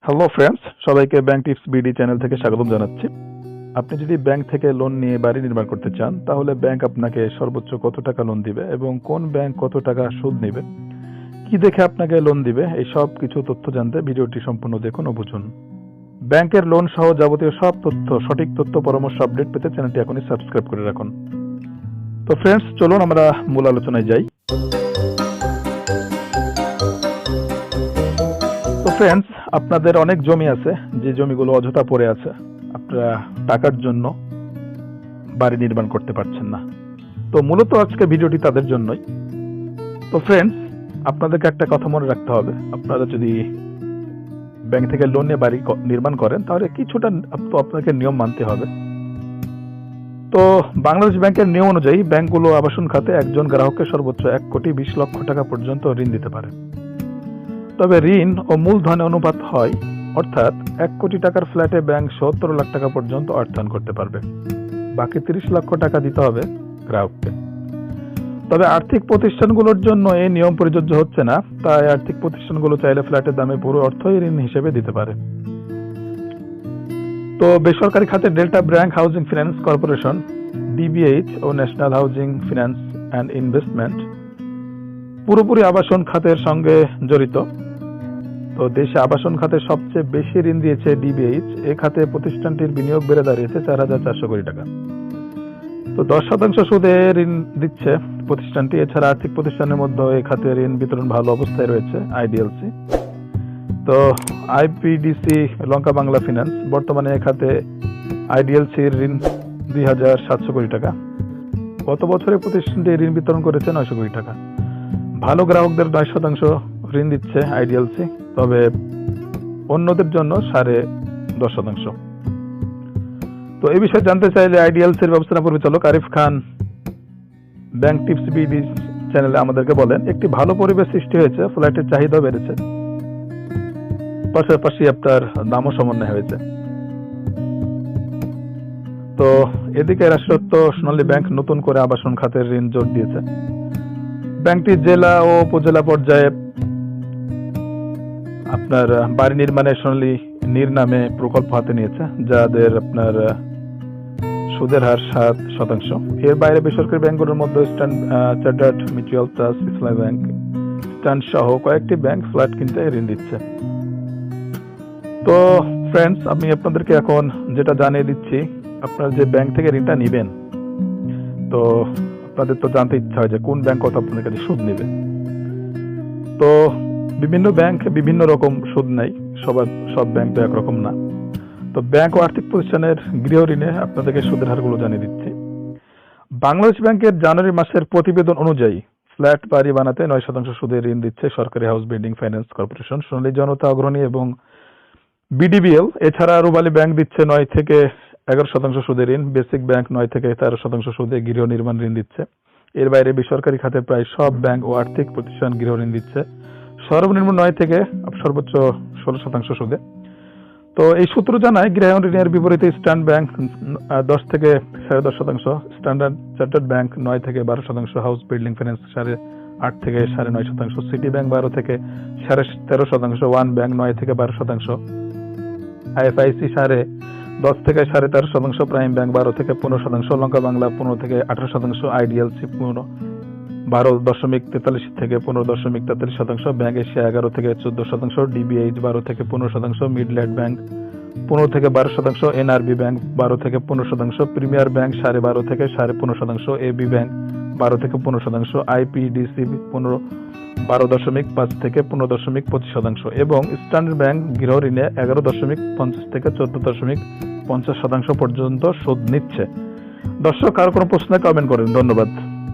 Hello friends, সবাইকে bank tips BD channel থেকে স্বাগতম জানাচ্ছি। আপনি যদি ব্যাংক থেকে লোন নিয়ে বাড়ি নির্মাণ করতে চান, তাহলে ব্যাংক আপনাকে সর্বোচ্চ কত টাকা লোন দিবে এবং কোন ব্যাংক কত টাকা সুদ নেবে, কি দেখে আপনাকে লোন দিবে, এই সব কিছু তথ্য জানতে ভিডিওটি সম্পূর্ণ দেখুন ও বুঝুন। ব্যাংকের লোন সহ যাবতীয় সব তথ্য, সঠিক তথ্য, পরামর্শ আপডেট পেতে চ্যানেলটি এখনই সাবস্ক্রাইব করে রাখুন। তো ফ্রেন্ডস, চলুন আমরা মূল আলোচনায় যাই। তো ফ্রেন্ডস, আপনাদের অনেক জমি আছে, যে জমিগুলো অযথা পড়ে আছে, আপনারা টাকার জন্য বাড়ি নির্মাণ করতে পারছেন না। তো মূলত আজকে ভিডিওটি তাদের জন্যই। তো ফ্রেন্ডস, আপনাদেরকে একটা কথা মনে রাখতে হবে, আপনারা যদি ব্যাংক থেকে লোন নিয়ে বাড়ি নির্মাণ করেন, তাহলে কিছুটা আপনাকে নিয়ম মানতে হবে। তো বাংলাদেশ ব্যাংকের নিয়ম অনুযায়ী ব্যাংকগুলো আবাসন খাতে একজন গ্রাহককে সর্বোচ্চ 1,20,00,000 টাকা পর্যন্ত ঋণ দিতে পারে। তবে ঋণ ও মূলধনে অনুপাত হয়, অর্থাৎ 1 কোটি টাকার ফ্ল্যাটে ব্যাংক 70 লাখ টাকা পর্যন্ত অর্থায়ন করতে পারবে, বাকি 30 লক্ষ টাকা দিতে হবে গ্রাহককে। তবে আর্থিক প্রতিষ্ঠানগুলোর জন্য এই নিয়ম প্রযোজ্য হচ্ছে না, তাই আর্থিক প্রতিষ্ঠানগুলো চাইলে ফ্ল্যাটের দামে পুরো অর্থই ঋণ হিসেবে দিতে পারে। তো বেসরকারি খাতে Delta bank housing finance corporation, DBH ও national housing finance and investment পুরোপুরি আবাসন খাতের সঙ্গে জড়িত। তো দেশে আবাসন খাতে সবচেয়ে বেশি ঋণ দিয়েছে ডিবিএইচ। এ খাতে প্রতিষ্ঠানটির বিনিয়োগ বেড়ে দাঁড়িয়েছে 4,400 কোটি টাকা। তো 10% সুদে ঋণ দিচ্ছে প্রতিষ্ঠানটি। এছাড়া আর্থিক প্রতিষ্ঠানের মধ্যে এ খাতে ঋণ বিতরণ ভালো অবস্থায় রয়েছে আইডিএলসি। তো আইপিডিসি লঙ্কা বাংলা ফিন্যান্স, বর্তমানে এ খাতে আইডিএলসির ঋণ 2,700 কোটি টাকা। গত বছরে প্রতিষ্ঠানটি ঋণ বিতরণ করেছে 900 কোটি টাকা। ভালো গ্রাহকদের 9% ঋণ দিচ্ছে আইডিএলসি, তবে অন্যদের জন্য 10.5%। তো এই বিষয়ে জানতে চাইলে আইডিএলসির ব্যবস্থাপনা পরিচালক আরিফ খান ব্যাংক টিপস বিডি চ্যানেলে আমাদেরকে বলেন, একটি ভালো পরিবেশ সৃষ্টি হয়েছে, ফ্ল্যাটের চাহিদা বেড়েছে, পাশাপাশি আপনার দামও সমন্বয় হয়েছে। তো এদিকে রাষ্ট্রায়ত্ত সোনালী ব্যাংক নতুন করে আবাসন খাতের ঋণ জোর দিয়েছে। ব্যাংকটি জেলা ও উপজেলা পর্যায়ে আপনার বাড়ি নির্মাণে সোনালী নীর নামে প্রকল্প হাতে নিয়েছে, যাদের আপনার সুদের হার 7%। এর বাইরে বেসরকারি ব্যাংকগুলোর মধ্যে স্ট্যান্ডার্ড মিউচুয়াল ট্রাস্ট, ইসলামী ব্যাংক, স্ট্যান্ড সহ কয়েকটি ব্যাংক ফ্ল্যাট কিনতে ঋণ দিচ্ছে। তো ফ্রেন্ডস, আমি আপনাদেরকে এখন যেটা জানিয়ে দিচ্ছি, আপনারা যে ব্যাংক থেকে ঋণটা নেবেন, তো আপনাদের তো জানতে ইচ্ছা হয় যে কোন ব্যাংক কত আপনাদের কাছে সুদ নেবে। তো বিভিন্ন ব্যাংক বিভিন্ন রকম সুদ নেয়, সব ব্যাংক তো একরকম না। তো ব্যাংক ও আর্থিক প্রতিষ্ঠানের গৃহ ঋণে আপনাদেরকে সুদের হারগুলো জানিয়ে দিচ্ছি। বাংলাদেশ ব্যাংকের জানুয়ারি মাসের প্রতিবেদন অনুযায়ী ফ্ল্যাট বাড়ি বানাতে 9% সুদে ঋণ দিচ্ছে সরকারি হাউস বিল্ডিং ফাইন্যান্স কর্পোরেশন, সোনালী জনতা অগ্রণী এবং বিডিবিএল। এছাড়া রূপালী ব্যাংক দিচ্ছে 9 থেকে 11% সুদে ঋণ। বেসিক ব্যাংক 9 থেকে 13% সুদে গৃহ নির্মাণ ঋণ দিচ্ছে। এর বাইরে বেসরকারি খাতে প্রায় সব ব্যাংক ও আর্থিক প্রতিষ্ঠান গৃহ ঋণ দিচ্ছে সর্বনিম্ন 9 থেকে সর্বোচ্চ 16% সুদে। তো এই সূত্র জানায়, গৃহ ঋণের বিপরীতে স্ট্যান্ড ব্যাংক 10 থেকে 10.5%, স্ট্যান্ডার্ড চার্টার্ড ব্যাংক 9 থেকে 12%, হাউস বিল্ডিং ফাইন্যান্স 8 থেকে 9.5%, সিটি ব্যাংক 12 থেকে 13.5%, ওয়ান ব্যাংক 9 থেকে 12%, আইএফআইসি 10 থেকে 13.5%, প্রাইম ব্যাংক 12 থেকে 15%, লঙ্কা বাংলা 15 থেকে 18%, আইডিএলসি 12.43 থেকে 15.43%, ব্যাংক এশিয়া 11 থেকে 14%, ডিবিএইচ 12 থেকে 15%, মিডল্যান্ড ব্যাংক 15 থেকে 12%, এনআরবি ব্যাংক 12 থেকে 15%, প্রিমিয়ার ব্যাংক 12.5 থেকে 15.5%, এবি ব্যাংক 12 থেকে 15%, আইপিডিসি 12.5 থেকে 15.25% এবং স্ট্যান্ডার্ড ব্যাংক গৃহ ঋণে 11.50 থেকে 14.50% পর্যন্ত সুদ নিচ্ছে। দর্শক, আর কোনো প্রশ্নে কমেন্ট করেন। ধন্যবাদ।